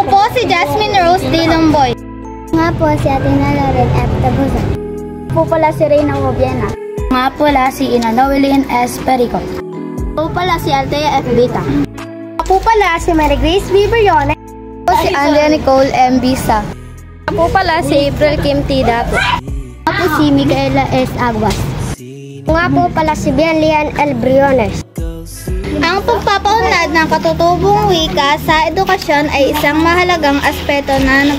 po si Jasmine Rose D. Lomboy. Nga po si Athena Lauren F. Tabusan. Po pala si Reyna Mobiena. Nga pala si Ina Noelyn S. Perico. Po pala si Althea F. Bita. Po pala si Mary Grace B. Briones. Po si Andrea Nicole M. Bisa. Po pala si April Kim T. Dapo. Po si Micaela S. Aguas. Nga po pala si Bianlian L. Briones. Ang pagpapaunlad ng katutubong wika sa edukasyon ay isang mahalagang aspeto na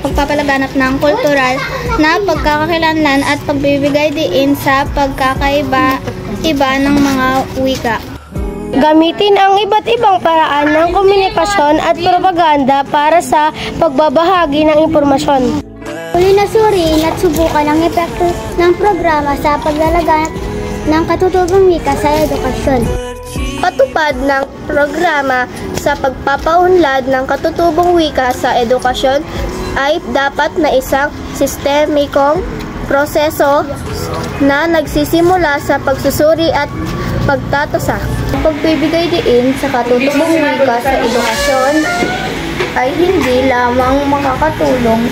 pagpapalaganap ng kultural na pagkakakilanlan at pagbibigay diin sa pagkakaiba-iba ng mga wika. Gamitin ang iba't ibang paraan ng komunikasyon at propaganda para sa pagbabahagi ng impormasyon. Muli na suriin at subukan ang epekto ng programa sa paglalaganap ng katutubong wika sa edukasyon. Patupad ng programa sa pagpapaunlad ng katutubong wika sa edukasyon ay dapat na isang sistemikong proseso na nagsisimula sa pagsusuri at pagtatasa. Pagbibigay diin sa katutubong wika sa edukasyon ay hindi lamang makakatulong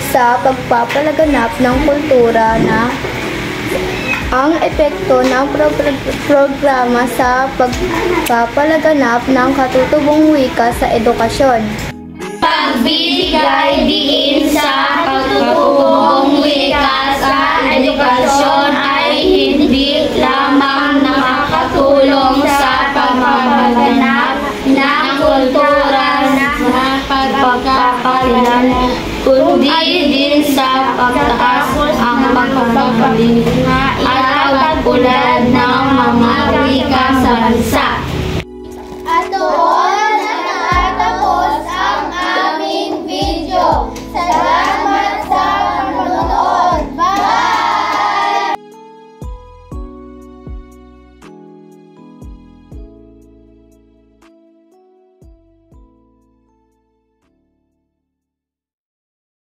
sa pagpapalaganap ng kultura na ang epekto ng programa sa pagpapalaganap ng katutubong wika sa edukasyon. Pagbibigay diin sa katutubong wika sa edukasyon ay hindi lamang nakakatulong sa pagpapalaganap ng kultura na pagkakakilan, kundi din sa pagtaas ang pagpapalingay at pagpulad ng mga wika sa bansa.